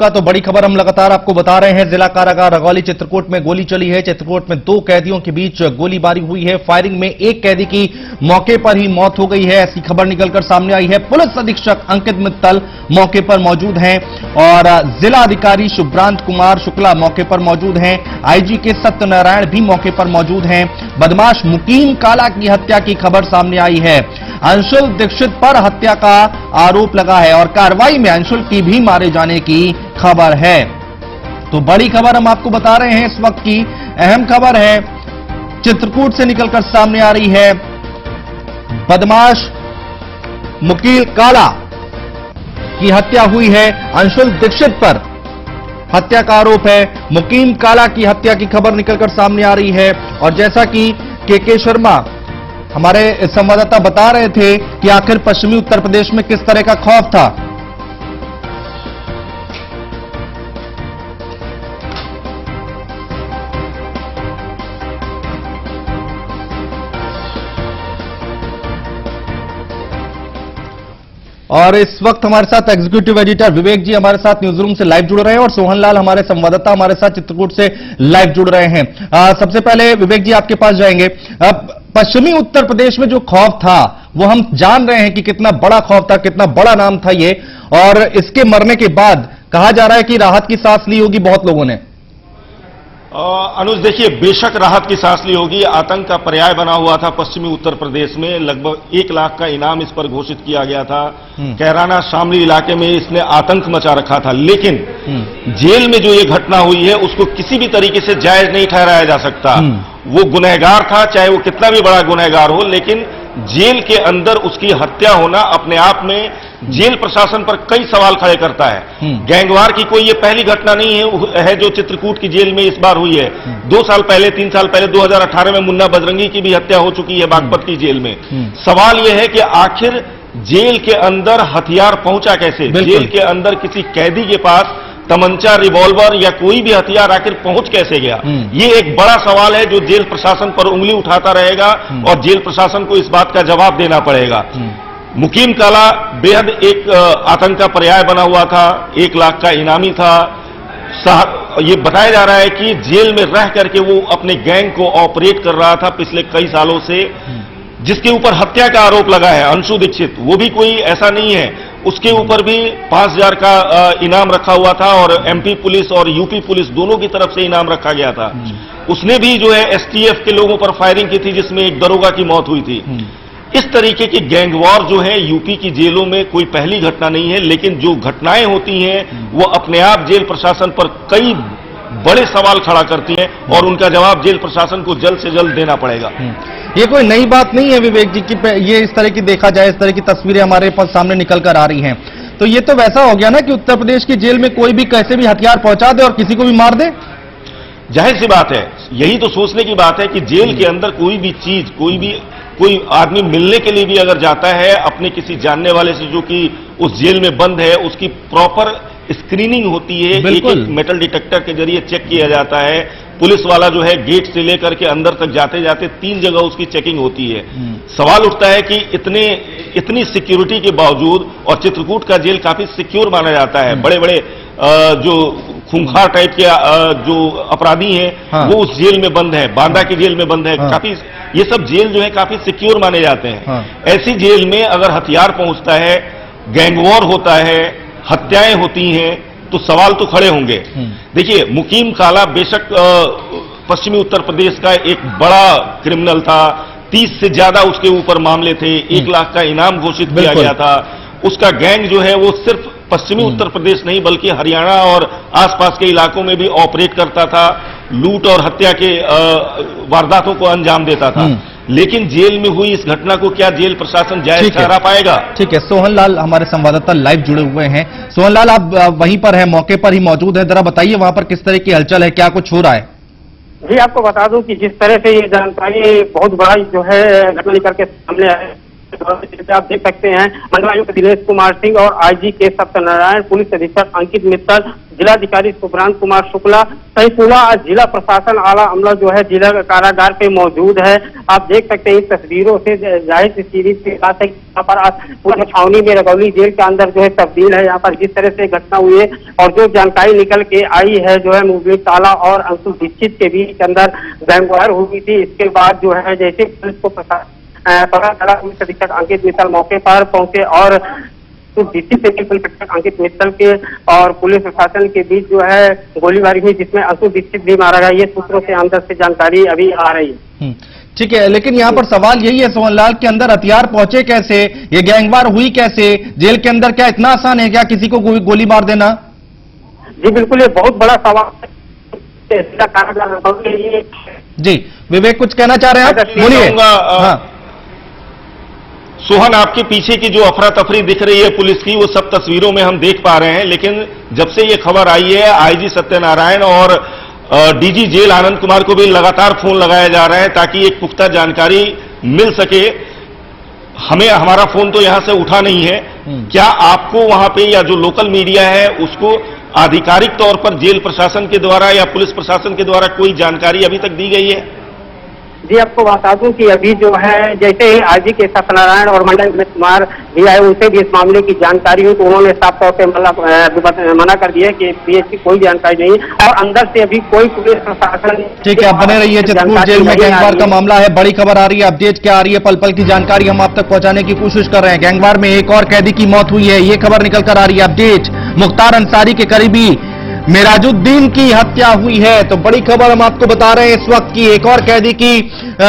का तो बड़ी खबर हम लगातार आपको बता रहे हैं। जिला कारागार रगौली चित्रकूट में गोली चली है। चित्रकूट में 2 कैदियों के बीच गोलीबारी हुई है। फायरिंग में एक कैदी की मौके पर ही मौत हो गई है, ऐसी खबर निकलकर सामने आई है। पुलिस अधीक्षक अंकित मित्तल मौके पर मौजूद हैं और जिला अधिकारी शुभ्रांत कुमार शुक्ला मौके पर मौजूद हैं। आईजी के सत्यनारायण भी मौके पर मौजूद हैं। बदमाश मुकीम काला की हत्या की खबर सामने आई है। अंशुल दीक्षित पर हत्या का आरोप लगा है और कार्रवाई में अंशुल की भी मारे जाने की खबर है। तो बड़ी खबर हम आपको बता रहे हैं, इस वक्त की अहम खबर है, चित्रकूट से निकलकर सामने आ रही है। बदमाश मुकीम काला की हत्या हुई है। अंशुल दीक्षित पर हत्या का आरोप है। मुकीम काला की हत्या की खबर निकलकर सामने आ रही है। और जैसा कि के शर्मा हमारे संवाददाता बता रहे थे कि आखिर पश्चिमी उत्तर प्रदेश में किस तरह का खौफ था। और इस वक्त हमारे साथ एग्जीक्यूटिव एडिटर विवेक जी हमारे साथ न्यूज रूम से लाइव जुड़ रहे हैं और सोहन लाल हमारे संवाददाता हमारे साथ चित्रकूट से लाइव जुड़ रहे हैं। सबसे पहले विवेक जी आपके पास जाएंगे। पश्चिमी उत्तर प्रदेश में जो खौफ था वो हम जान रहे हैं कि कितना बड़ा खौफ था, कितना बड़ा नाम था ये, और इसके मरने के बाद कहा जा रहा है कि राहत की सांस ली होगी बहुत लोगों ने। अनुज देखिए, बेशक राहत की सांस ली होगी। आतंक का पर्याय बना हुआ था पश्चिमी उत्तर प्रदेश में। लगभग 1 लाख का इनाम इस पर घोषित किया गया था। कैराना शामली इलाके में इसने आतंक मचा रखा था। लेकिन जेल में जो ये घटना हुई है उसको किसी भी तरीके से जायज नहीं ठहराया जा सकता। वो गुनहगार था, चाहे वो कितना भी बड़ा गुनहगार हो, लेकिन जेल के अंदर उसकी हत्या होना अपने आप में जेल प्रशासन पर कई सवाल खड़े करता है। गैंगवार की कोई ये पहली घटना नहीं है जो चित्रकूट की जेल में इस बार हुई है। 2 साल पहले, 3 साल पहले 2018 में मुन्ना बजरंगी की भी हत्या हो चुकी है बागपत की जेल में। सवाल यह है कि आखिर जेल के अंदर हथियार पहुंचा कैसे? जेल के अंदर किसी कैदी के पास तमंचा, रिवॉल्वर या कोई भी हथियार आखिर पहुंच कैसे गया? ये एक बड़ा सवाल है जो जेल प्रशासन पर उंगली उठाता रहेगा और जेल प्रशासन को इस बात का जवाब देना पड़ेगा। मुकीम काला बेहद एक आतंक का पर्याय बना हुआ था। 1 लाख का इनामी था। ये बताया जा रहा है कि जेल में रह करके वो अपने गैंग को ऑपरेट कर रहा था पिछले कई सालों से। जिसके ऊपर हत्या का आरोप लगा है अंशु दीक्षित, वो भी कोई ऐसा नहीं है। उसके ऊपर भी 5000 का इनाम रखा हुआ था और एमपी पुलिस और यूपी पुलिस दोनों की तरफ से इनाम रखा गया था। उसने भी जो है एसटीएफ के लोगों पर फायरिंग की थी जिसमें एक दरोगा की मौत हुई थी। इस तरीके की गैंगवॉर जो है यूपी की जेलों में कोई पहली घटना नहीं है, लेकिन जो घटनाएं होती हैं वो अपने आप जेल प्रशासन पर कई बड़े सवाल खड़ा करती हैं और उनका जवाब जेल प्रशासन को जल्द से जल्द देना पड़ेगा। ये कोई नई बात नहीं है विवेक जी की ये इस तरह की देखा जाए, इस तरह की तस्वीरें हमारे पास सामने निकल कर आ रही हैं। तो ये तो वैसा हो गया ना कि उत्तर प्रदेश की जेल में कोई भी कैसे भी हथियार पहुंचा दे और किसी को भी मार दे। जाहिर सी बात है, यही तो सोचने की बात है कि जेल के अंदर कोई भी चीज, कोई आदमी मिलने के लिए भी अगर जाता है अपने किसी जानने वाले से जो कि उस जेल में बंद है, उसकी प्रॉपर स्क्रीनिंग होती है। एक मेटल डिटेक्टर के जरिए चेक किया जाता है। पुलिस वाला जो है गेट से लेकर के अंदर तक जाते जाते 3 जगह उसकी चेकिंग होती है। सवाल उठता है कि इतनी सिक्योरिटी के बावजूद, और चित्रकूट का जेल काफी सिक्योर माना जाता है, बड़े बड़े जो खूंखार टाइप के जो अपराधी हैं वो उस जेल में बंद है, बांदा की जेल में बंद है। काफी ये सब जेल जो है काफी सिक्योर माने जाते हैं। ऐसी जेल में अगर हथियार पहुंचता है, गैंगवॉर होता है, हत्याएं होती हैं, तो सवाल तो खड़े होंगे। देखिए, मुकीम काला बेशक पश्चिमी उत्तर प्रदेश का एक बड़ा क्रिमिनल था। 30 से ज्यादा उसके ऊपर मामले थे। 1 लाख का इनाम घोषित किया गया था। उसका गैंग जो है वो सिर्फ पश्चिमी उत्तर प्रदेश नहीं बल्कि हरियाणा और आसपास के इलाकों में भी ऑपरेट करता था। लूट और हत्या के वारदातों को अंजाम देता था। लेकिन जेल में हुई इस घटना को क्या जेल प्रशासन जायज ठहरा पाएगा? ठीक है, सोहन लाल हमारे संवाददाता लाइव जुड़े हुए हैं। सोहन लाल, आप वहीं पर हैं, मौके पर ही मौजूद है, जरा बताइए वहां पर किस तरह की हलचल है, क्या कुछ हो रहा है? जी, आपको बता दूं कि जिस तरह से ये जानकारी बहुत बड़ा जो है घटना निकल के सामने आए आप देख सकते हैं मंडलायुक्त दिनेश कुमार सिंह और आईजी के सत्यनारायण, पुलिस अधीक्षक अंकित मित्तल, जिलाधिकारी सुब्रांत कुमार शुक्ला सहित पूरा जिला प्रशासन आला अमला जो है जिला कारागार पे मौजूद है। आप देख सकते हैं इन तस्वीरों से जाहिर सी सीधी सी बात है यहाँ पर पूरा छावनी में रगौली जेल के अंदर जो है तब्दील है। यहाँ पर जिस तरह से घटना हुई है और जो जानकारी निकल के आई है जो है मुबीन ताला और अंशु दीक्षित के बीच अंदर गैंगवार हुई थी। इसके बाद जो है जैसे पुलिस को पता चला, पुलिस अधीक्षक अंकित मित्तल मौके पर पहुंचे और पुलिस अधीक्षक अंकित मित्तल के और पुलिस प्रशासन के बीच जो है गोलीबारी हुई, जिसमें अंशु दीक्षित भी मारा गया। ये सूत्रों से अंदर से जानकारी अभी आ रही है। ठीक है, लेकिन यहाँ पर सवाल यही है सोहनलाल के अंदर हथियार पहुंचे कैसे, ये गैंगवार हुई कैसे जेल के अंदर? क्या इतना आसान है क्या किसी को गोली मार देना? जी बिल्कुल, ये बहुत बड़ा सवाल है। जी विवेक कुछ कहना चाह रहे हैं आप? बोलिए। हाँ सोहन, आपके पीछे की जो अफरा तफरी दिख रही है पुलिस की, वो सब तस्वीरों में हम देख पा रहे हैं, लेकिन जब से ये खबर आई है आईजी सत्यनारायण और डीजी जेल आनंद कुमार को भी लगातार फोन लगाया जा रहा है ताकि एक पुख्ता जानकारी मिल सके। हमारा फोन तो यहां से उठा नहीं है। क्या आपको वहां पे या जो लोकल मीडिया है उसको आधिकारिक तौर पर जेल प्रशासन के द्वारा या पुलिस प्रशासन के द्वारा कोई जानकारी अभी तक दी गई है? जी आपको बता दूं कि अभी जो है जैसे ही आईजी के सत्यनारायण और मंडल दिनेश कुमार भी आए, उनसे भी इस मामले की जानकारी हुई तो उन्होंने साफ तौर पे मना कर दिया कि पीएच की कोई जानकारी नहीं और अंदर से अभी कोई पुलिस प्रशासन। ठीक है, आप बने रहिए। चित्रकूट जेल में गैंगवार का मामला है, बड़ी खबर आ रही है, अपडेट क्या आ रही है, पल पल की जानकारी हम आप तक पहुंचाने की कोशिश कर रहे हैं। गैंगवार में एक और कैदी की मौत हुई है, ये खबर निकल कर आ रही है। अपडेट, मुख्तार अंसारी के करीबी मेराजुद्दीन की हत्या हुई है, तो बड़ी खबर हम आपको बता रहे हैं इस वक्त की एक और कैदी की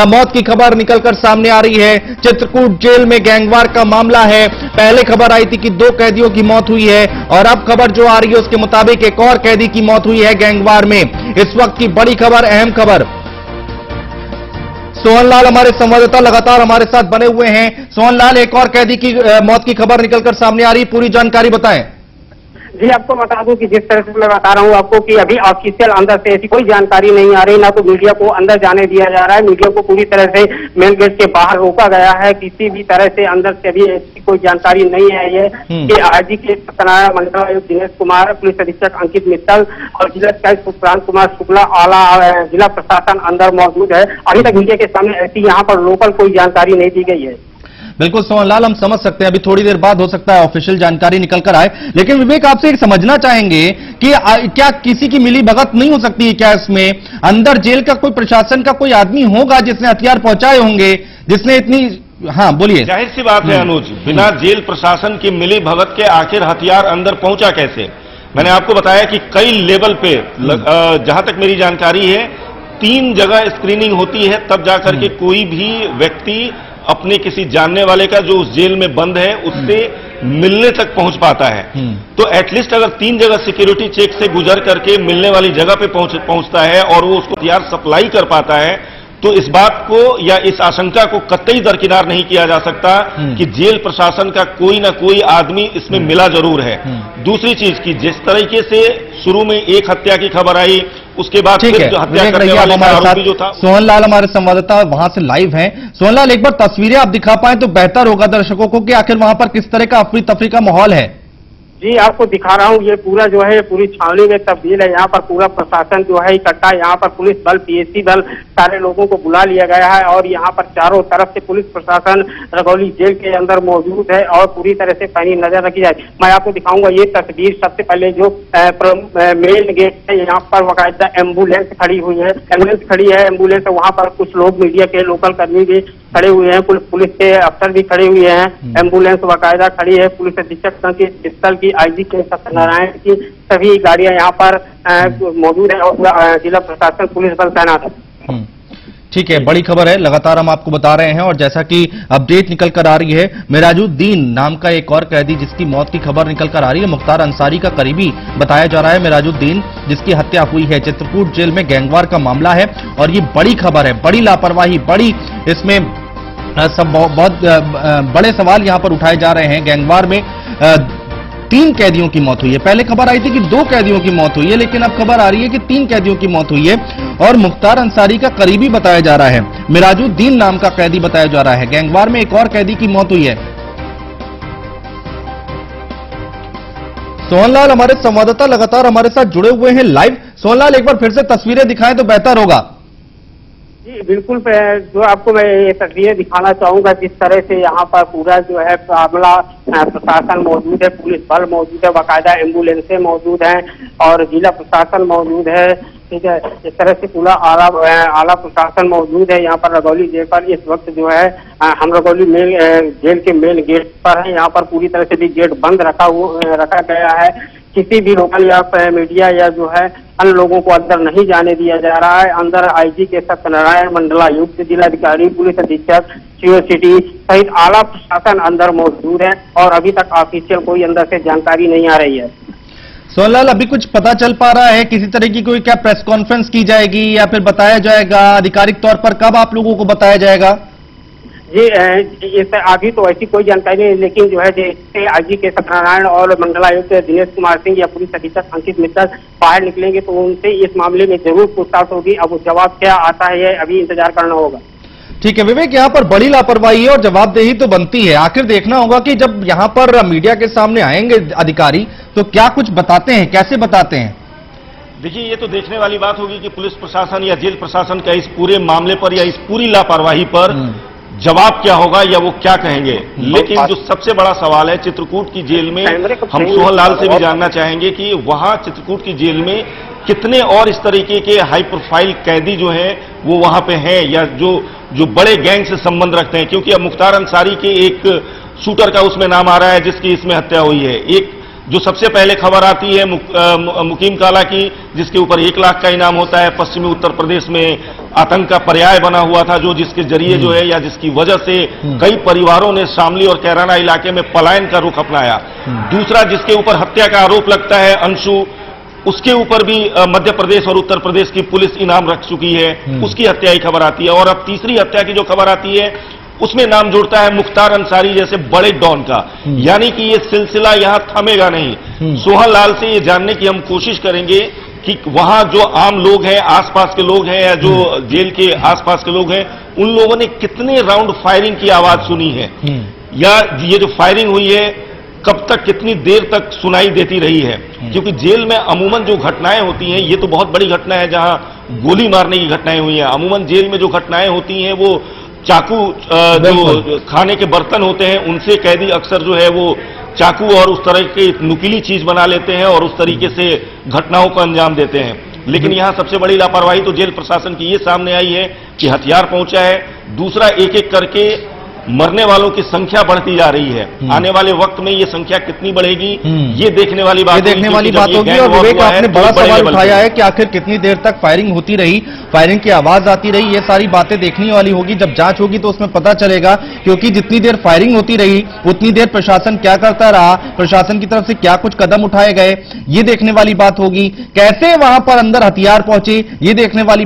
मौत की खबर निकलकर सामने आ रही है। चित्रकूट जेल में गैंगवार का मामला है। पहले खबर आई थी कि 2 कैदियों की मौत हुई है और अब खबर जो आ रही है उसके मुताबिक एक और कैदी की मौत हुई है गैंगवार में। इस वक्त की बड़ी खबर, अहम खबर। सोहनलाल हमारे संवाददाता लगातार हमारे साथ बने हुए हैं। सोहनलाल, एक और कैदी की मौत की खबर निकलकर सामने आ रही है, पूरी जानकारी बताएं। जी आपको बता दूं कि जिस तरह से मैं बता रहा हूं आपको कि अभी ऑफिशियल अंदर से ऐसी कोई जानकारी नहीं आ रही, ना तो मीडिया को अंदर जाने दिया जा रहा है। मीडिया को पूरी तरह से मेन गेट के बाहर रोका गया है। किसी भी तरह से अंदर से अभी ऐसी कोई जानकारी नहीं है ये कि आईजी के सत्यनारायण, मंडलायुक्त दिनेश कुमार, पुलिस अधीक्षक अंकित मित्तल और जिलाधिकारी सुब्रांत कुमार शुक्ला आला जिला प्रशासन अंदर मौजूद है। अभी तक मीडिया के सामने ऐसी यहाँ पर लोकल कोई जानकारी नहीं दी गई है। बिल्कुल सोहनलाल, हम समझ सकते हैं, अभी थोड़ी देर बाद हो सकता है ऑफिशियल जानकारी निकल कर आए, लेकिन विवेक आपसे एक समझना चाहेंगे कि क्या किसी की मिली भगत नहीं हो सकती है क्या इसमें? अंदर जेल का कोई प्रशासन का कोई आदमी होगा जिसने हथियार पहुंचाए होंगे, जिसने इतनी। हाँ बोलिए। जाहिर सी बात है अनुज, बिना जेल प्रशासन की मिली भगत के आखिर हथियार अंदर पहुंचा कैसे? मैंने आपको बताया कि कई लेवल पे जहां तक मेरी जानकारी है 3 जगह स्क्रीनिंग होती है, तब जाकर के कोई भी व्यक्ति अपने किसी जानने वाले का जो उस जेल में बंद है उससे मिलने तक पहुंच पाता है। तो एटलीस्ट अगर 3 जगह सिक्योरिटी चेक से गुजर करके मिलने वाली जगह पे पहुंचता है और वो उसको हथियार सप्लाई कर पाता है, तो इस बात को या इस आशंका को कतई दरकिनार नहीं किया जा सकता कि जेल प्रशासन का कोई ना कोई आदमी इसमें मिला जरूर है। दूसरी चीज की जिस तरीके से शुरू में एक हत्या की खबर आई, उसके बाद फिर जो हत्या करने वाले का आरोपी जो था। सोहनलाल हमारे संवाददाता वहां से लाइव हैं। सोहनलाल, एक बार तस्वीरें आप दिखा पाए तो बेहतर होगा दर्शकों को कि आखिर वहां पर किस तरह का अफरी तफरी का माहौल है। जी आपको दिखा रहा हूँ, ये पूरा जो है पूरी छावनी में तब्दील है। यहाँ पर पूरा प्रशासन जो है इकट्ठा, यहाँ पर पुलिस बल, पीएसी बल, सारे लोगों को बुला लिया गया है और यहाँ पर चारों तरफ से पुलिस प्रशासन रगौली जेल के अंदर मौजूद है और पूरी तरह से पैनी नजर रखी जाए। मैं आपको दिखाऊंगा ये तस्वीर। सबसे पहले जो मेन गेट है यहाँ पर बाकायदा एम्बुलेंस खड़ी हुई है, एम्बुलेंस वहाँ पर कुछ लोग मीडिया के लोकल कर्मी भी खड़े हुए हैं, पुलिस के अफसर भी खड़े हुए हैं। एम्बुलेंस बाकायदा खड़ी है, पुलिस अधीक्षक संकित मित्तल की, आईजी के सत्यनारायण की सभी गाड़ियां यहाँ पर मौजूद है और जिला प्रशासन पुलिस बल तैनात है। ठीक है, बड़ी खबर है, लगातार हम आपको बता रहे हैं और जैसा कि अपडेट निकल कर आ रही है, मेराजुद्दीन नाम का एक और कैदी जिसकी मौत की खबर निकल कर आ रही है, मुख्तार अंसारी का करीबी बताया जा रहा है मेराजुद्दीन, जिसकी हत्या हुई है। चित्रकूट जेल में गैंगवार का मामला है और ये बड़ी खबर है, बड़ी लापरवाही, बड़ी इसमें सब बहुत बड़े सवाल यहां पर उठाए जा रहे हैं। गैंगवार में 3 कैदियों की मौत हुई है। पहले खबर आई थी कि 2 कैदियों की मौत हुई है, लेकिन अब खबर आ रही है कि 3 कैदियों की मौत हुई है और मुख्तार अंसारी का करीबी बताया जा रहा है। मिराजुद्दीन नाम का कैदी बताया जा रहा है। गैंगवार में एक और कैदी की मौत हुई है। सोहनलाल हमारे संवाददाता लगातार हमारे साथ जुड़े हुए हैं लाइव। सोहनलाल, एक बार फिर से तस्वीरें दिखाएं तो बेहतर होगा। जी बिल्कुल, जो आपको मैं ये तस्वीरें दिखाना चाहूंगा, जिस तरह से यहाँ पर पूरा जो है मामला प्रशासन मौजूद है, पुलिस बल मौजूद है, बाकायदा एम्बुलेंसें मौजूद हैं और जिला प्रशासन मौजूद है। ठीक है, इस तरह से पूरा आला प्रशासन मौजूद है यहाँ पर रगौली जेल पर। इस वक्त जो है हम रगौली जेल के मेन गेट पर है। यहाँ पर पूरी तरह से भी गेट बंद रखा गया है। किसी भी लोकल या मीडिया या जो है अन्य लोगों को अंदर नहीं जाने दिया जा रहा है। अंदर आईजी के सत्यनारायण, मंडलायुक्त, जिलाधिकारी, पुलिस अधीक्षक, सीओ सिटी सहित आला प्रशासन अंदर मौजूद है और अभी तक ऑफिशियल कोई अंदर से जानकारी नहीं आ रही है। सोहनलाल, अभी कुछ पता चल पा रहा है किसी तरह की कोई क्या प्रेस कॉन्फ्रेंस की जाएगी या फिर बताया जाएगा आधिकारिक तौर पर, कब आप लोगों को बताया जाएगा? जी इस अभी तो ऐसी कोई जानकारी नहीं, लेकिन जो है जैसे आईजी के सत्यनारायण और मंडलायुक्त दिनेश कुमार सिंह या पुलिस अधीक्षक अंकित मित्तल बाहर निकलेंगे तो उनसे इस मामले में जरूर पूछताछ होगी। अब जवाब क्या आता है अभी इंतजार करना होगा। ठीक है विवेक, यहाँ पर बड़ी लापरवाही है और जवाबदेही तो बनती है। आखिर देखना होगा कि जब यहाँ पर मीडिया के सामने आएंगे अधिकारी तो क्या कुछ बताते हैं, कैसे बताते हैं। देखिए, ये तो देखने वाली बात होगी कि पुलिस प्रशासन या जेल प्रशासन का इस पूरे मामले पर या इस पूरी लापरवाही पर जवाब क्या होगा या वो क्या कहेंगे। लेकिन जो सबसे बड़ा सवाल है, चित्रकूट की जेल में हम सोहनलाल से भी जानना चाहेंगे कि वहां चित्रकूट की जेल में कितने और इस तरीके के हाई प्रोफाइल कैदी जो हैं वो वहां पे हैं या जो बड़े गैंग से संबंध रखते हैं। क्योंकि अब मुख्तार अंसारी के एक शूटर का उसमें नाम आ रहा है जिसकी इसमें हत्या हुई है। एक जो सबसे पहले खबर आती है मुकीम काला की, जिसके ऊपर 1 लाख का इनाम होता है, पश्चिमी उत्तर प्रदेश में आतंक का पर्याय बना हुआ था, जो जिसके जरिए जो है या जिसकी वजह से कई परिवारों ने शामली और कैराना इलाके में पलायन का रुख अपनाया। दूसरा जिसके ऊपर हत्या का आरोप लगता है अंशु, उसके ऊपर भी मध्य प्रदेश और उत्तर प्रदेश की पुलिस इनाम रख चुकी है, उसकी हत्या की खबर आती है। और अब तीसरी हत्या की जो खबर आती है उसमें नाम जुड़ता है मुख्तार अंसारी जैसे बड़े डॉन का। यानी कि ये सिलसिला यहां थमेगा नहीं। सोहनलाल से ये जानने की हम कोशिश करेंगे कि वहां जो आम लोग हैं, आसपास के लोग हैं या जो जेल के आसपास के लोग हैं, उन लोगों ने कितने राउंड फायरिंग की आवाज सुनी है या ये जो फायरिंग हुई है कब तक, कितनी देर तक सुनाई देती रही है। क्योंकि जेल में अमूमन जो घटनाएं होती हैं, ये तो बहुत बड़ी घटना है जहां गोली मारने की घटनाएं हुई हैं। अमूमन जेल में जो घटनाएं होती हैं वो चाकू, जो खाने के बर्तन होते हैं उनसे कैदी अक्सर जो है वो चाकू और उस तरह की नुकीली चीज बना लेते हैं और उस तरीके से घटनाओं को अंजाम देते हैं। लेकिन यहां सबसे बड़ी लापरवाही तो जेल प्रशासन की ये सामने आई है कि हथियार पहुंचा है। दूसरा, एक एक करके मरने वालों की संख्या बढ़ती जा रही है। आने वाले वक्त में ये संख्या कितनी बढ़ेगी ये देखने वाली बात होगी। और विवेक, आपने बड़ा सवाल उठाया है कि आखिर कितनी देर तक फायरिंग होती रही, फायरिंग की आवाज आती रही, ये सारी बातें देखने वाली होगी। जब जांच होगी तो उसमें पता चलेगा, क्योंकि जितनी देर फायरिंग होती रही उतनी देर प्रशासन क्या करता रहा, प्रशासन की तरफ से क्या कुछ कदम उठाए गए, ये देखने वाली बात होगी। कैसे वहां पर अंदर हथियार पहुंचे ये देखने वाली